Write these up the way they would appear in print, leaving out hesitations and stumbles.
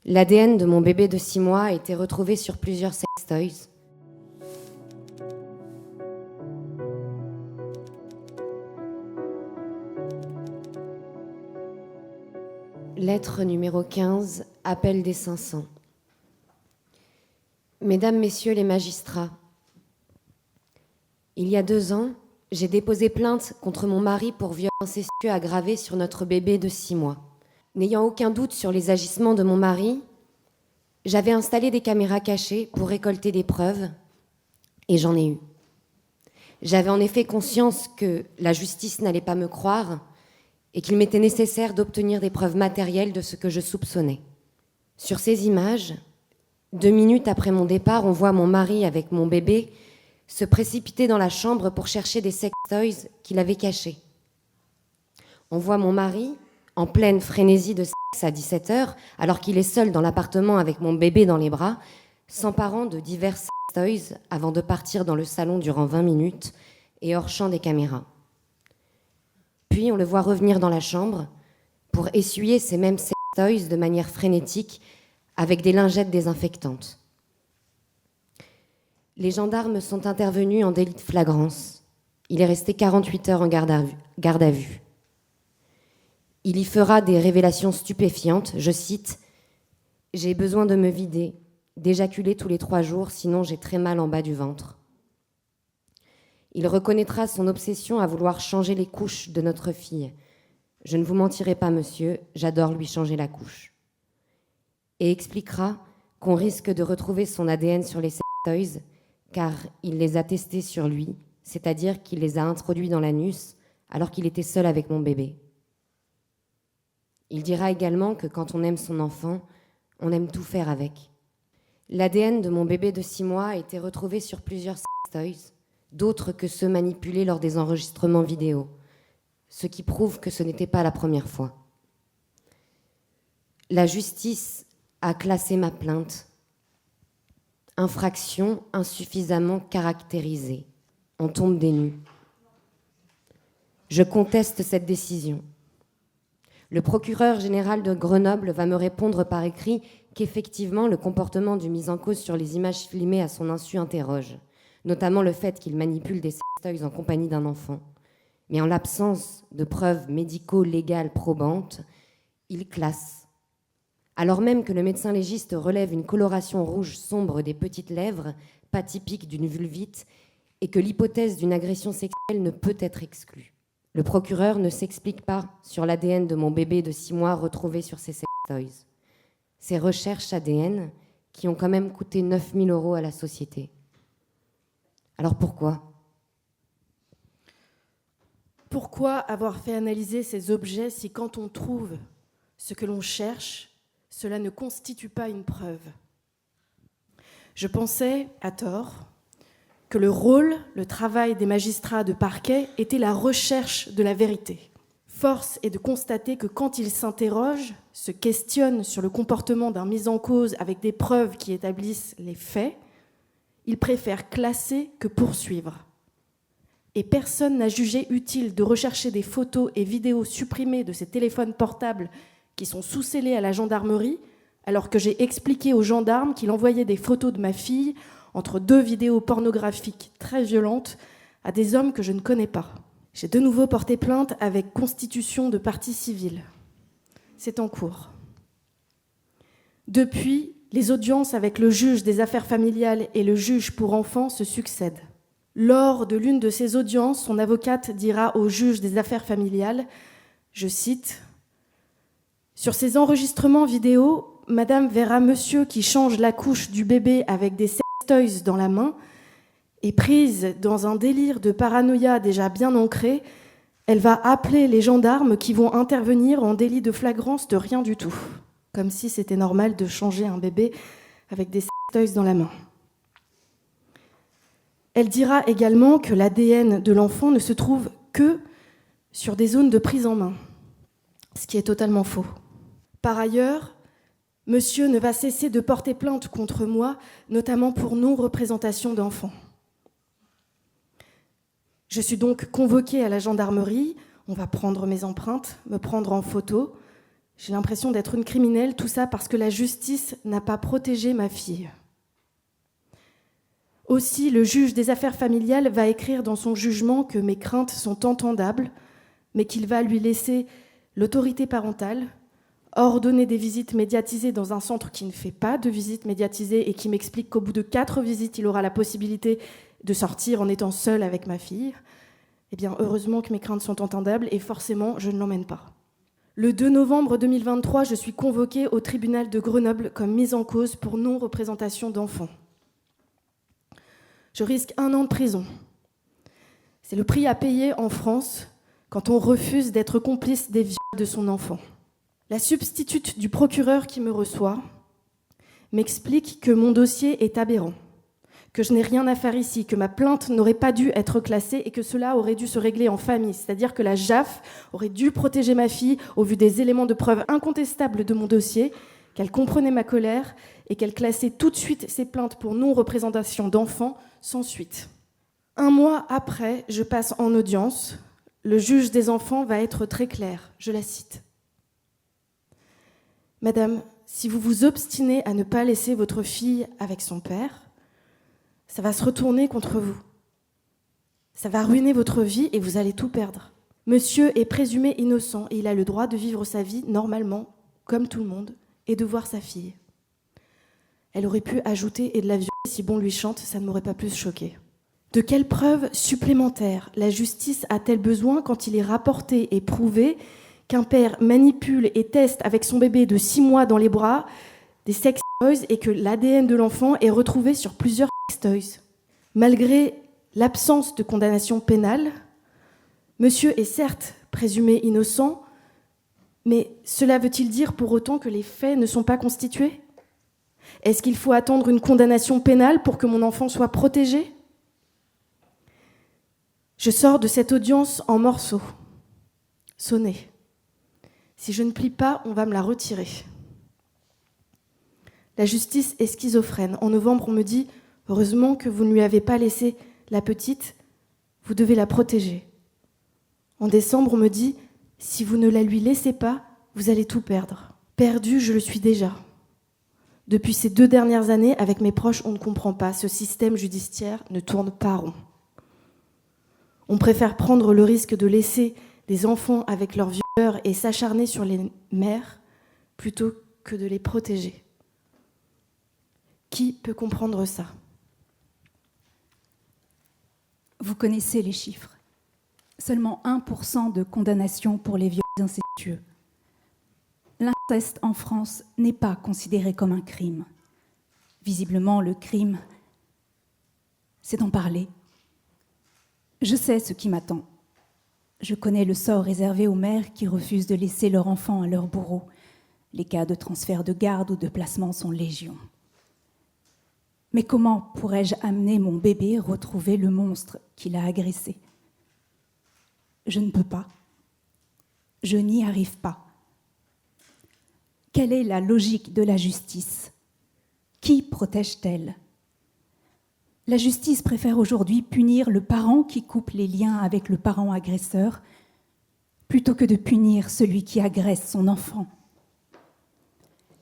L'ADN de mon bébé de 6 mois a été retrouvé sur plusieurs sextoys. Lettre numéro 15, appel des 500. Mesdames, Messieurs les magistrats, il y a 2 ans, j'ai déposé plainte contre mon mari pour viol incestueux aggravé sur notre bébé de 6 mois. N'ayant aucun doute sur les agissements de mon mari, j'avais installé des caméras cachées pour récolter des preuves, et j'en ai eu. J'avais en effet conscience que la justice n'allait pas me croire et qu'il m'était nécessaire d'obtenir des preuves matérielles de ce que je soupçonnais. Sur ces images, 2 minutes après mon départ, on voit mon mari avec mon bébé se précipiter dans la chambre pour chercher des sextoys qu'il avait cachés. On voit mon mari, en pleine frénésie de sexe à 17h, alors qu'il est seul dans l'appartement avec mon bébé dans les bras, s'emparant de divers sextoys avant de partir dans le salon durant 20 minutes et hors champ des caméras. Puis on le voit revenir dans la chambre pour essuyer ces mêmes sextoys de manière frénétique avec des lingettes désinfectantes. Les gendarmes sont intervenus en délit de flagrance. Il est resté 48 heures en garde à vue. Il y fera des révélations stupéfiantes, je cite, « J'ai besoin de me vider, d'éjaculer tous les 3 jours, sinon j'ai très mal en bas du ventre. » Il reconnaîtra son obsession à vouloir changer les couches de notre fille. « Je ne vous mentirai pas, monsieur, j'adore lui changer la couche. » Et expliquera qu'on risque de retrouver son ADN sur les sextoys, car il les a testés sur lui, c'est-à-dire qu'il les a introduits dans l'anus alors qu'il était seul avec mon bébé. Il dira également que quand on aime son enfant, on aime tout faire avec. L'ADN de mon bébé de 6 mois a été retrouvé sur plusieurs sextoys, d'autres que ceux manipulés lors des enregistrements vidéo, ce qui prouve que ce n'était pas la première fois. La justice a classé ma plainte infraction insuffisamment caractérisée. On tombe des nues. Je conteste cette décision. Le procureur général de Grenoble va me répondre par écrit qu'effectivement le comportement du mis en cause sur les images filmées à son insu interroge, notamment le fait qu'il manipule des sextoys en compagnie d'un enfant. Mais en l'absence de preuves médico-légales probantes, il classe. Alors même que le médecin légiste relève une coloration rouge sombre des petites lèvres, pas typique d'une vulvite, et que l'hypothèse d'une agression sexuelle ne peut être exclue. Le procureur ne s'explique pas sur l'ADN de mon bébé de 6 mois retrouvé sur ces sextoys. Ces recherches ADN qui ont quand même coûté 9 000 € à la société. Alors pourquoi ? Pourquoi avoir fait analyser ces objets si quand on trouve ce que l'on cherche, cela ne constitue pas une preuve ? Je pensais, à tort, que le rôle, le travail des magistrats de parquet était la recherche de la vérité. Force est de constater que quand ils s'interrogent, se questionnent sur le comportement d'un mis en cause avec des preuves qui établissent les faits, ils préfèrent classer que poursuivre. Et personne n'a jugé utile de rechercher des photos et vidéos supprimées de ces téléphones portables qui sont sous-scellés à la gendarmerie, alors que j'ai expliqué aux gendarmes qu'il envoyait des photos de ma fille entre 2 vidéos pornographiques très violentes à des hommes que je ne connais pas. J'ai de nouveau porté plainte avec constitution de partie civile. C'est en cours. Depuis, les audiences avec le juge des affaires familiales et le juge pour enfants se succèdent. Lors de l'une de ces audiences, son avocate dira au juge des affaires familiales, je cite, « Sur ces enregistrements vidéo, madame verra monsieur qui change la couche du bébé avec des sextoys dans la main et prise dans un délire de paranoïa déjà bien ancré, elle va appeler les gendarmes qui vont intervenir en délit de flagrance de rien du tout, comme si c'était normal de changer un bébé avec des sextoys dans la main. Elle dira également que l'ADN de l'enfant ne se trouve que sur des zones de prise en main, ce qui est totalement faux. Par ailleurs, monsieur ne va cesser de porter plainte contre moi, notamment pour non-représentation d'enfants. Je suis donc convoquée à la gendarmerie, on va prendre mes empreintes, me prendre en photo, J'ai l'impression d'être une criminelle, tout ça parce que la justice n'a pas protégé ma fille. Aussi, le juge des affaires familiales va écrire dans son jugement que mes craintes sont entendables, mais qu'il va lui laisser l'autorité parentale, ordonner des visites médiatisées dans un centre qui ne fait pas de visites médiatisées et qui m'explique qu'au bout de 4 visites, il aura la possibilité de sortir en étant seul avec ma fille. Eh bien, heureusement que mes craintes sont entendables et forcément, je ne l'emmène pas. Le 2 novembre 2023, je suis convoquée au tribunal de Grenoble comme mise en cause pour non-représentation d'enfants. Je risque 1 an de prison. C'est le prix à payer en France quand on refuse d'être complice des viols de son enfant. La substitute du procureur qui me reçoit m'explique que mon dossier est aberrant, que je n'ai rien à faire ici, que ma plainte n'aurait pas dû être classée et que cela aurait dû se régler en famille, c'est-à-dire que la JAF aurait dû protéger ma fille au vu des éléments de preuve incontestables de mon dossier, qu'elle comprenait ma colère et qu'elle classait tout de suite ses plaintes pour non-représentation d'enfants sans suite. 1 mois après, je passe en audience. Le juge des enfants va être très clair, je la cite. Madame, si vous vous obstinez à ne pas laisser votre fille avec son père, ça va se retourner contre vous. Ça va ruiner votre vie et vous allez tout perdre. Monsieur est présumé innocent et il a le droit de vivre sa vie normalement, comme tout le monde, et de voir sa fille. Elle aurait pu ajouter « et de la violer si bon lui chante », ça ne m'aurait pas plus choquée. De quelles preuves supplémentaires la justice a-t-elle besoin quand il est rapporté et prouvé qu'un père manipule et teste avec son bébé de 6 mois dans les bras des sex toys et que l'ADN de l'enfant est retrouvé sur plusieurs sex toys? Malgré l'absence de condamnation pénale, monsieur est certes présumé innocent, mais cela veut-il dire pour autant que les faits ne sont pas constitués? Est-ce qu'il faut attendre une condamnation pénale pour que mon enfant soit protégé? Je sors de cette audience en morceaux, sonnée. Si je ne plie pas, on va me la retirer. La justice est schizophrène. En novembre, on me dit « Heureusement que vous ne lui avez pas laissé la petite, vous devez la protéger. » En décembre, on me dit « Si vous ne la lui laissez pas, vous allez tout perdre. » Perdu, je le suis déjà. Depuis ces 2 dernières années, avec mes proches, on ne comprend pas. Ce système judiciaire ne tourne pas rond. On préfère prendre le risque de laisser des enfants avec leurs violeurs et s'acharner sur les mères plutôt que de les protéger. Qui peut comprendre ça? Vous connaissez les chiffres. Seulement 1% de condamnation pour les viols incestueux. L'inceste en France n'est pas considéré comme un crime. Visiblement, le crime, c'est d'en parler. Je sais ce qui m'attend. Je connais le sort réservé aux mères qui refusent de laisser leur enfant à leur bourreau. Les cas de transfert de garde ou de placement sont légion. Mais comment pourrais-je amener mon bébé retrouver le monstre qui l'a agressé? Je ne peux pas. Je n'y arrive pas. Quelle est la logique de la justice? Qui protège-t-elle? La justice préfère aujourd'hui punir le parent qui coupe les liens avec le parent agresseur plutôt que de punir celui qui agresse son enfant.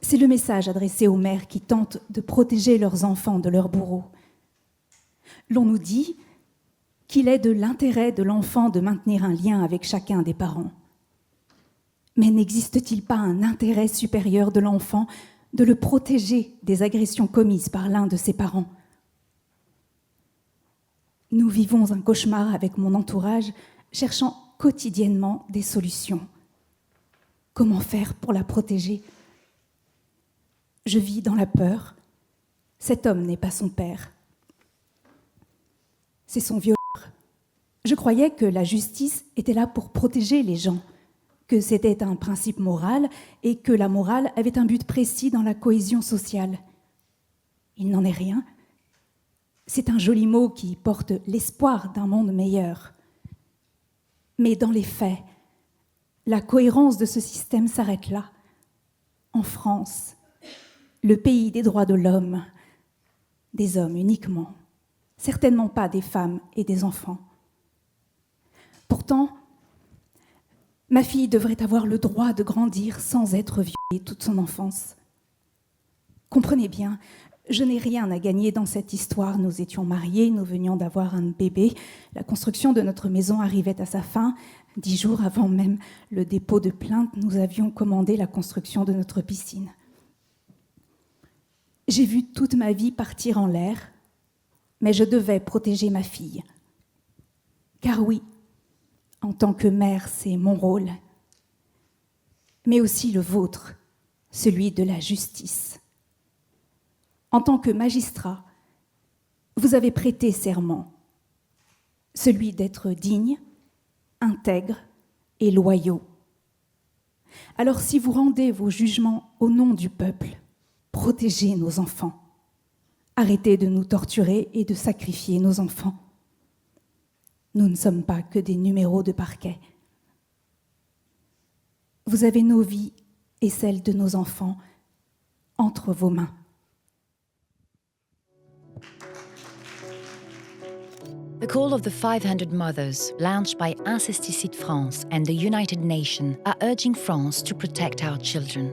C'est le message adressé aux mères qui tentent de protéger leurs enfants de leurs bourreaux. L'on nous dit qu'il est de l'intérêt de l'enfant de maintenir un lien avec chacun des parents. Mais n'existe-t-il pas un intérêt supérieur de l'enfant de le protéger des agressions commises par l'un de ses parents? Nous vivons un cauchemar avec mon entourage, cherchant quotidiennement des solutions. Comment faire pour la protéger? Je vis dans la peur. Cet homme n'est pas son père. C'est son violeur. Je croyais que la justice était là pour protéger les gens, que c'était un principe moral et que la morale avait un but précis dans la cohésion sociale. Il n'en est rien. C'est un joli mot qui porte l'espoir d'un monde meilleur. Mais dans les faits, la cohérence de ce système s'arrête là. En France, le pays des droits de l'homme, des hommes uniquement, certainement pas des femmes et des enfants. Pourtant, Ma fille devrait avoir le droit de grandir sans être violée toute son enfance. Comprenez bien, je n'ai rien à gagner dans cette histoire. Nous étions mariés, nous venions d'avoir un bébé. La construction de notre maison arrivait à sa fin. 10 jours avant même le dépôt de plainte, nous avions commandé la construction de notre piscine. J'ai vu toute ma vie partir en l'air, mais je devais protéger ma fille. Car oui, en tant que mère, c'est mon rôle, mais aussi le vôtre, celui de la justice. En tant que magistrat, vous avez prêté serment, celui d'être digne, intègre et loyaux. Alors si vous rendez vos jugements au nom du peuple, protégez nos enfants. Arrêtez de nous torturer et de sacrifier nos enfants. Nous ne sommes pas que des numéros de parquet. Vous avez nos vies et celles de nos enfants entre vos mains. The call of the 500 mothers, launched by Incesticide France and the United Nations, are urging France to protect our children.